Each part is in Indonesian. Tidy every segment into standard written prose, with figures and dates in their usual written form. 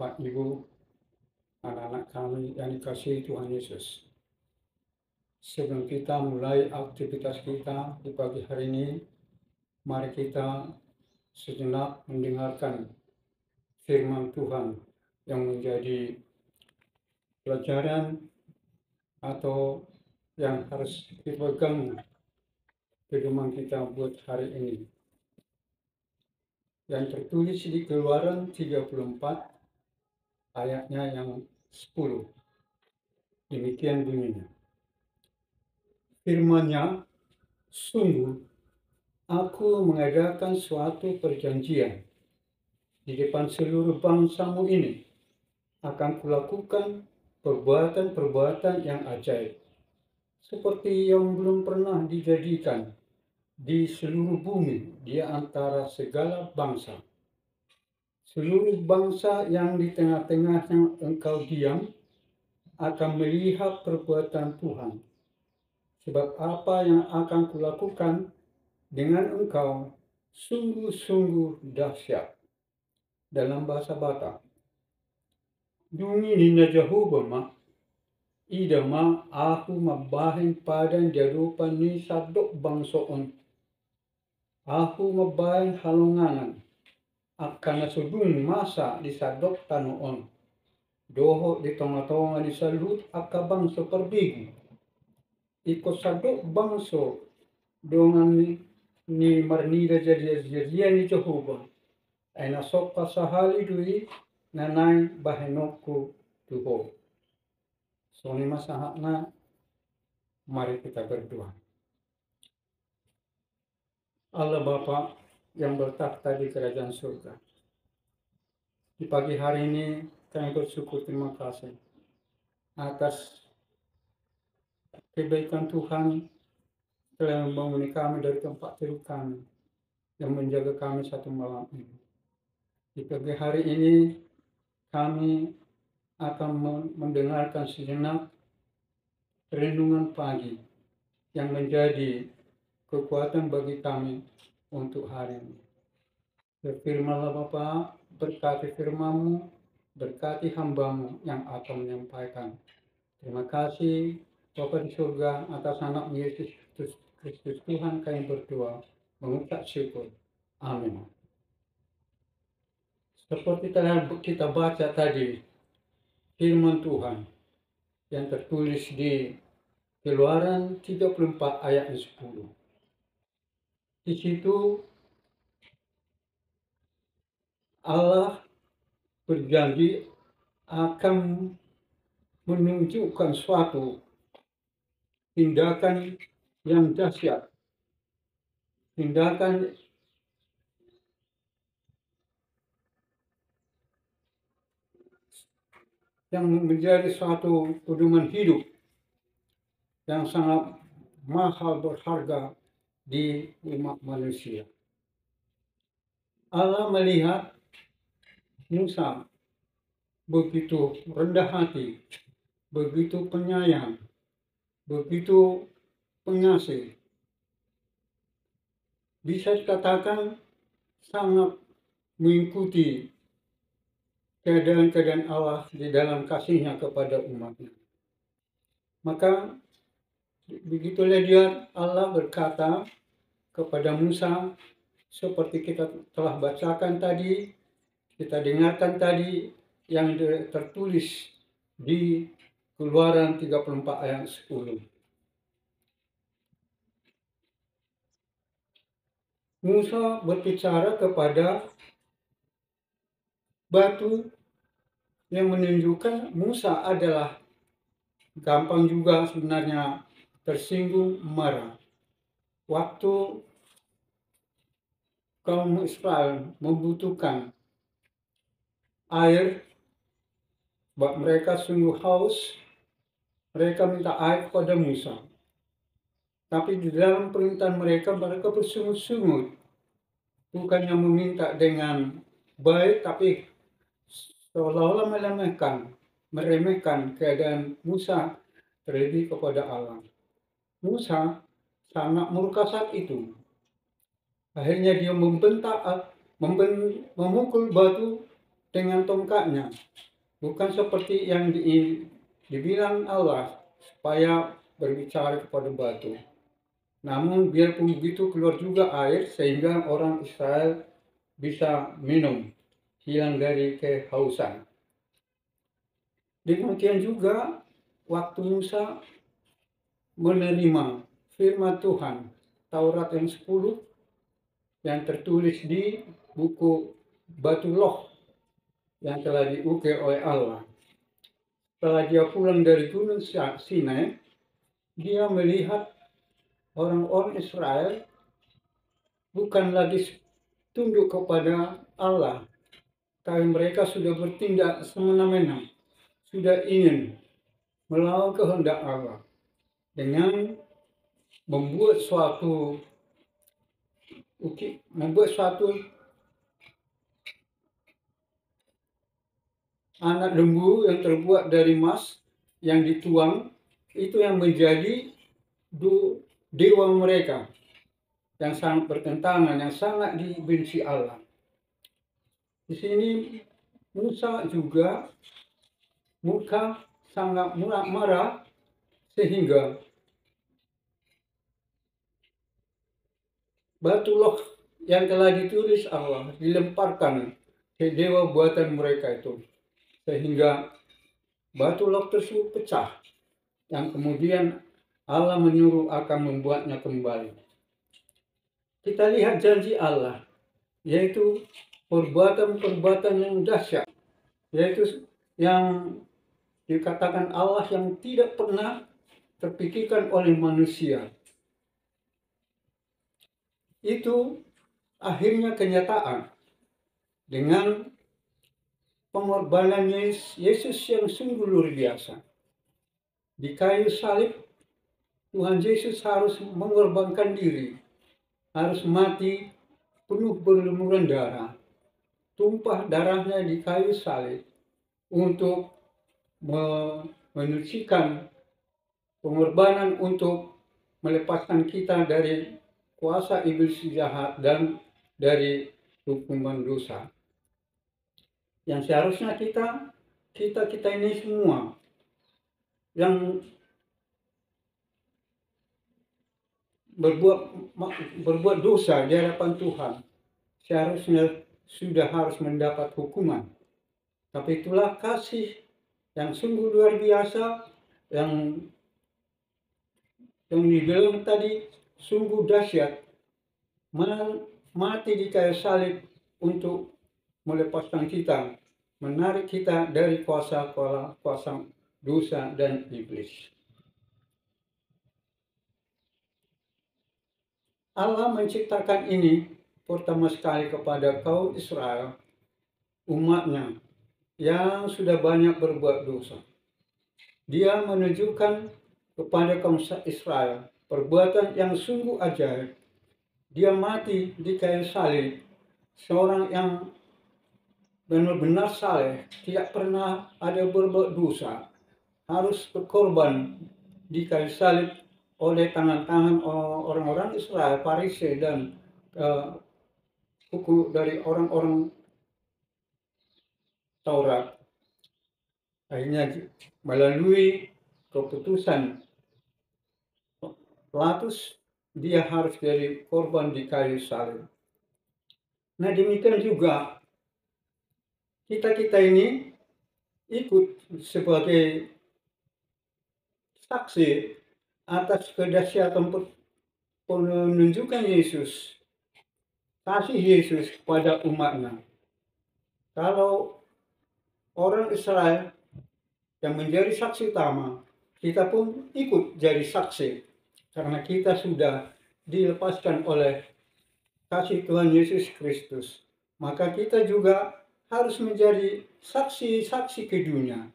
Bapak, Ibu, anak-anak kami yang dikasihi Tuhan Yesus. Sebelum kita mulai aktivitas kita di pagi hari ini, mari kita sejenak mendengarkan firman Tuhan yang menjadi pelajaran atau yang harus dipegang pedoman kita buat hari ini. Yang tertulis di Keluaran 34 ayatnya yang 10. Demikian bunyinya. Firman-Nya, sungguh aku mengadakan suatu perjanjian di depan seluruh bangsamu ini. Akan kulakukan perbuatan-perbuatan yang ajaib, seperti yang belum pernah dijadikan di seluruh bumi di antara segala bangsa. Seluruh bangsa yang di tengah-tengahnya engkau diam akan melihat perbuatan Tuhan. Sebab apa yang akan kulakukan dengan engkau sungguh-sungguh dahsyat. Dalam bahasa Batak, dungi nina Jehovah idama aku mabahin padan jarupan ni sadok bangsoon. Aku mabahin halunganan akan nasudung masa di sadok tanoon. Doho di tonga-tonga di salut aka bangso perbigu. Iko sadok bangso dongan ni marnida jadi ni Jehovah. Ay nasok pasahali dui nanay bahenokku tuho. So ni masahakna, mari kita berdoa. Allah Bapa yang bertakhta di kerajaan surga. Di pagi hari ini kami bersyukur terima kasih atas kebaikan Tuhan telah membangun kami dari tempat tidur kami yang menjaga kami satu malam ini. Di pagi hari ini kami akan mendengarkan sejenak renungan pagi yang menjadi kekuatan bagi kami untuk hari ini. Berfirmanlah Bapa, berkati firman-Mu, berkati hamba-Mu yang akan menyampaikan. Terima kasih Bapa di surga atas anak Yesus Kristus Tuhan kami berdoa, mengucap syukur. Amin. Seperti telah kita baca tadi, firman Tuhan yang tertulis di Keluaran 34 ayat 10. Di situ Allah berjanji akan menunjukkan suatu tindakan yang dahsyat, tindakan yang menjadi suatu pedoman hidup yang sangat mahal berharga di umat manusia. Allah melihat Musa begitu rendah hati, begitu penyayang, begitu pengasih. Bisa dikatakan sangat mengikuti keadaan-keadaan Allah di dalam kasihnya kepada umatnya. Maka begitulah dia Allah berkata kepada Musa seperti kita telah bacakan tadi, kita dengarkan tadi yang tertulis di Keluaran 34 ayat 10. Musa berbicara kepada batu yang menunjukkan Musa adalah gampang juga sebenarnya tersinggung, marah. Waktu kaum Israel membutuhkan air, sebab mereka sungguh haus, mereka minta air kepada Musa. Tapi di dalam permintaan mereka bersungut-sungut. Bukannya meminta dengan baik, tapi seolah-olah meremehkan keadaan Musa terlebih kepada Allah. Musa sangat murka saat itu. Akhirnya dia memukul batu dengan tongkatnya, bukan seperti yang dibilang Allah supaya berbicara kepada batu. Namun biarpun begitu keluar juga air sehingga orang Israel bisa minum, hilang dari kehausan. Demikian juga waktu Musa menerima firman Tuhan, Taurat yang 10 yang tertulis di buku batu loh yang telah diukir oleh Allah. Setelah dia pulang dari Gunung Sinai, dia melihat orang-orang Israel bukan lagi tunduk kepada Allah, tapi mereka sudah bertindak semena-mena, sudah ingin melawan kehendak Allah dengan membuat suatu anak lembu yang terbuat dari emas yang dituang, itu yang menjadi dewa mereka yang sangat bertentangan, yang sangat dibenci Allah. Di sini Musa juga muka sangat marah sehingga batu loh yang telah ditulis Allah dilemparkan ke dewa buatan mereka itu, sehingga batu loh tersebut pecah, yang kemudian Allah menyuruh akan membuatnya kembali. Kita lihat janji Allah, yaitu perbuatan-perbuatan yang dahsyat, yaitu yang dikatakan Allah yang tidak pernah terpikirkan oleh manusia. Itu akhirnya kenyataan dengan pengorbanan Yesus yang sungguh luar biasa. Di kayu salib, Tuhan Yesus harus mengorbankan diri, harus mati penuh berlumuran darah, tumpah darahnya di kayu salib untuk menyucikan, pengorbanan untuk melepaskan kita dari kuasa iblis jahat dan dari hukuman dosa. Yang seharusnya kita ini semua yang berbuat dosa di hadapan Tuhan seharusnya sudah harus mendapat hukuman. Tapi itulah kasih yang sungguh luar biasa yang dibilang tadi sungguh dahsyat, mati di kayu salib untuk melepaskan kita, menarik kita dari kuasa dosa dan iblis. Allah menciptakan ini pertama sekali kepada kaum Israel, umatnya yang sudah banyak berbuat dosa. Dia menunjukkan kepada kaum Israel perbuatan yang sungguh ajaib. Dia mati di kayu salib, seorang yang benar-benar saleh, tidak pernah ada berbuat dosa, harus berkorban di kayu salib oleh tangan-tangan orang-orang Israel, Farisi dan suku dari orang-orang Taurat. Akhirnya melalui keputusan Pilatus, dia harus jadi korban di kayu salib. Nah, demikian juga kita ini ikut sebagai saksi atas kedahsyatan penunjukan Yesus, kasih Yesus kepada umatnya. Kalau orang Israel yang menjadi saksi utama, kita pun ikut jadi saksi karena kita sudah dilepaskan oleh kasih Tuhan Yesus Kristus. Maka kita juga harus menjadi saksi-saksi ke dunia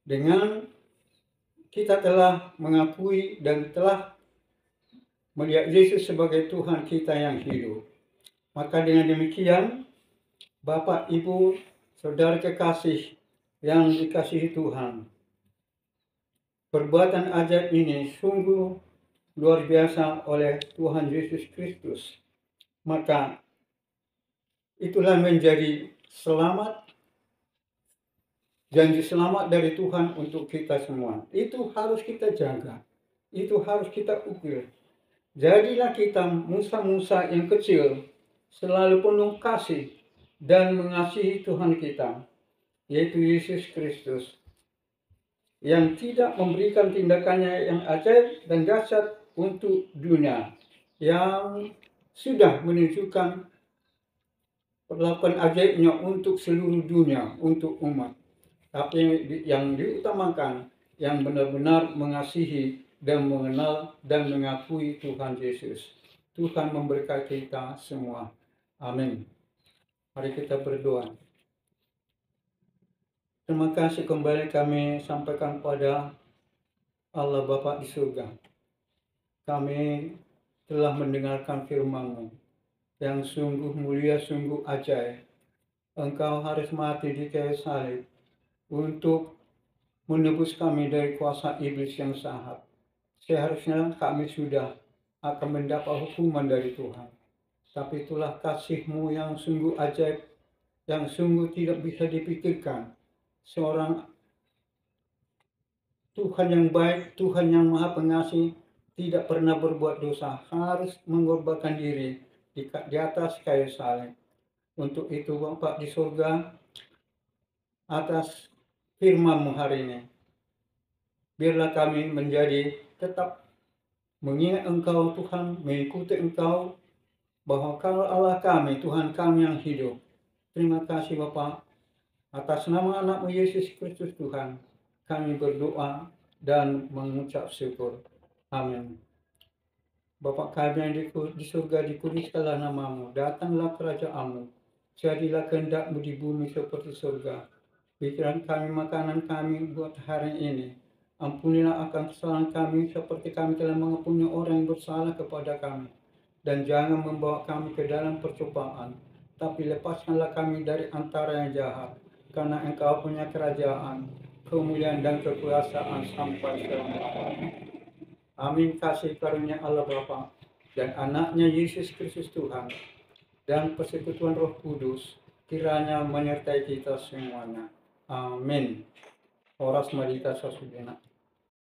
dengan kita telah mengakui dan telah melihat Yesus sebagai Tuhan kita yang hidup. Maka dengan demikian, Bapak, Ibu, Saudara kekasih yang dikasihi Tuhan, perbuatan ajaib ini sungguh luar biasa oleh Tuhan Yesus Kristus. Maka itulah menjadi selamat janji selamat dari Tuhan untuk kita semua. Itu harus kita jaga, itu harus kita ukur. Jadilah kita Musa-Musa yang kecil, selalu penuh kasih dan mengasihi Tuhan kita, yaitu Yesus Kristus, yang tidak memberikan tindakannya yang ajaib dan dahsyat untuk dunia, yang sudah menunjukkan perlakuan ajaibnya untuk seluruh dunia, untuk umat. Tapi yang diutamakan, yang benar-benar mengasihi dan mengenal dan mengakui Tuhan Yesus. Tuhan memberkati kita semua. Amin. Mari kita berdoa. Terima kasih kembali kami sampaikan pada Allah Bapa di surga. Kami telah mendengarkan firman-Mu yang sungguh mulia, sungguh ajaib. Engkau harus mati di kayu salib untuk menebus kami dari kuasa iblis yang jahat. Seharusnya kami sudah akan mendapat hukuman dari Tuhan. Tapi itulah kasih-Mu yang sungguh ajaib, yang sungguh tidak bisa dipikirkan. Seorang Tuhan yang baik, Tuhan yang maha pengasih, tidak pernah berbuat dosa, harus mengorbankan diri di atas kayu salib. Untuk itu Bapa di surga, atas firman-Mu hari ini, biarlah kami menjadi tetap mengingat Engkau Tuhan, mengikuti Engkau, bahwa Kau Allah kami, Tuhan kami yang hidup. Terima kasih Bapa, atas nama anak-Mu Yesus Kristus Tuhan, kami berdoa dan mengucap syukur. Amin. Bapa kami yang di surga, dikuduskanlah nama-Mu, datanglah kerajaan-Mu, jadilah kehendak-Mu di bumi seperti surga. Pikiran kami, makanan kami buat hari ini. Ampunilah akan kesalahan kami seperti kami telah mengampuni orang yang bersalah kepada kami. Dan jangan membawa kami ke dalam percobaan, tapi lepaskanlah kami dari antara yang jahat. Karena Engkau punya kerajaan, kemuliaan dan kekuasaan sampai selama-lamanya. Amin. Kasih karunia Allah Bapa dan anaknya Yesus Kristus Tuhan dan persekutuan Roh Kudus kiranya menyertai kita semuanya. Amin. Horas Marita Sasudena.